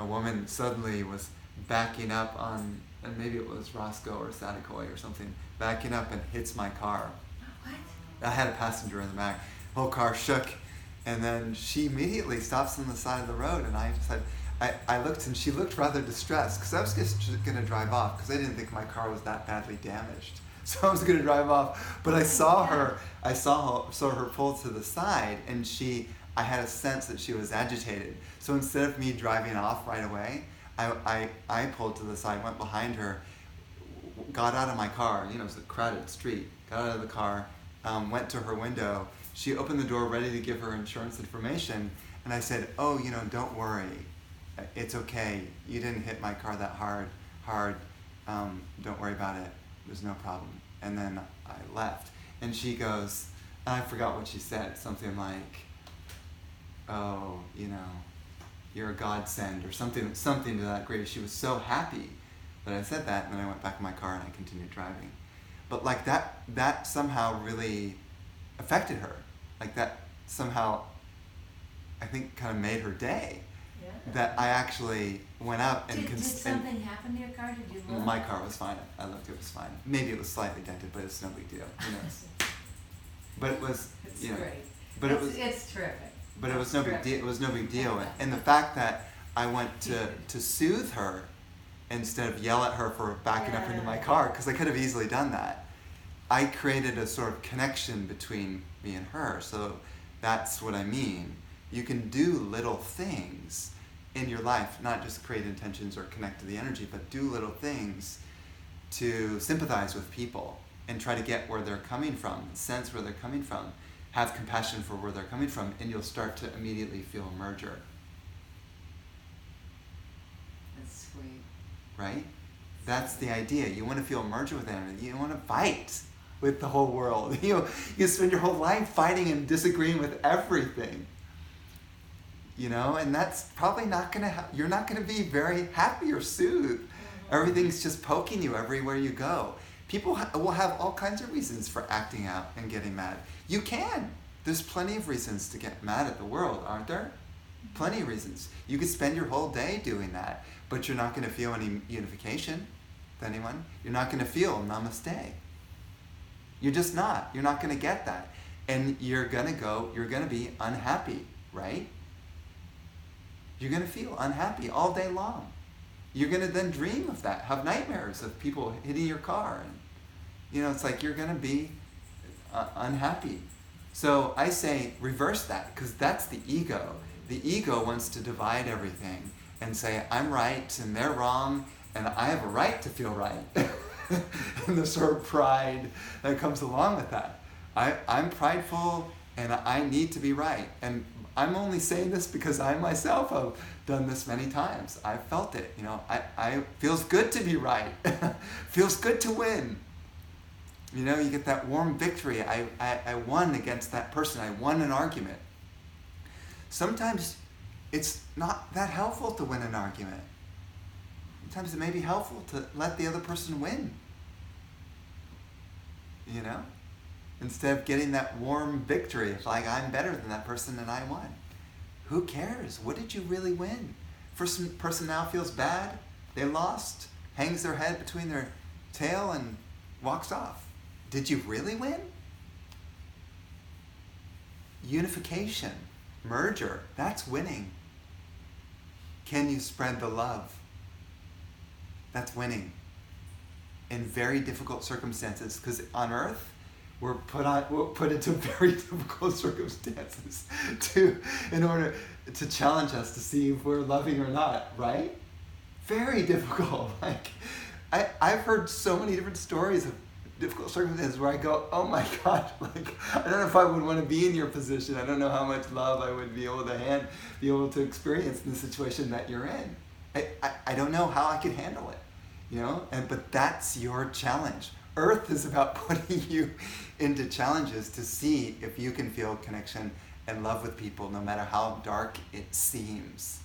woman suddenly was backing up on, and maybe it was Roscoe or Sadikoy or something, backing up and hits my car. What? I had a passenger in the back. Whole car shook, and then she immediately stops on the side of the road, and I said, I looked, and she looked rather distressed, because I was just going to drive off, because I didn't think my car was that badly damaged. So I was going to drive off, but I saw her pull to the side, and I had a sense that she was agitated. So instead of me driving off right away, I pulled to the side, went behind her, got out of my car, it was a crowded street, got out of the car, went to her window. She opened the door ready to give her insurance information, and I said, oh, don't worry. It's okay. You didn't hit my car that hard. Don't worry about it. There's no problem. And then I left. And she goes, I forgot what she said, something like, oh, you're a godsend, or something to that grade. She was so happy that I said that, and then I went back in my car and I continued driving. But like that somehow really affected her. Like that somehow, I think, kind of made her day. Yeah. That I actually went up and... Did something happen to your car? Did you look? My car was fine. I looked, it was fine. Maybe it was slightly dented, but it's no big deal. Who knows? But it was, It's great. But it's terrific. But it was no big deal. It was no big deal. And the fact that I went to soothe her instead of yell at her for backing up into my car, because I could have easily done that. I created a sort of connection between me and her. So that's what I mean. You can do little things in your life, not just create intentions or connect to the energy, but do little things to sympathize with people and try to get where they're coming from, sense where they're coming from, have compassion for where they're coming from, and you'll start to immediately feel a merger. That's sweet. Right? That's the idea. You want to feel a merger with energy. You want to fight with the whole world. You spend your whole life fighting and disagreeing with everything. And that's probably not going to you're not going to be very happy or soothed. Mm-hmm. Everything's just poking you everywhere you go. People will have all kinds of reasons for acting out and getting mad. You can. There's plenty of reasons to get mad at the world, aren't there? Plenty of reasons. You could spend your whole day doing that, but you're not going to feel any unification with anyone. You're not going to feel namaste. You're just not. You're not going to get that. And you're going to be unhappy, right? You're going to feel unhappy all day long. You're going to then dream of that, have nightmares of people hitting your car. And, it's like you're going to be unhappy. So I say reverse that, because that's the ego. The ego wants to divide everything and say, I'm right and they're wrong, and I have a right to feel right. And the sort of pride that comes along with that. I'm prideful and I need to be right. And I'm only saying this because I myself have done this many times. I've felt it. I feels good to be right. Feels good to win. You get that warm victory. I won against that person. I won an argument. Sometimes it's not that helpful to win an argument. Sometimes it may be helpful to let the other person win. Instead of getting that warm victory, it's like I'm better than that person and I won. Who cares? What did you really win? Person now feels bad, they lost, hangs their head between their tail and walks off. Did you really win? Unification, merger, that's winning. Can you spread the love? That's winning. In very difficult circumstances, because on Earth, we're put into very difficult circumstances in order to challenge us to see if we're loving or not, right? Very difficult. Like, I've heard so many different stories of difficult circumstances where I go, oh my God, I don't know if I would want to be in your position. I don't know how much love I would be able to experience in the situation that you're in. I don't know how I could handle it, but that's your challenge. Earth is about putting you into challenges to see if you can feel connection and love with people no matter how dark it seems.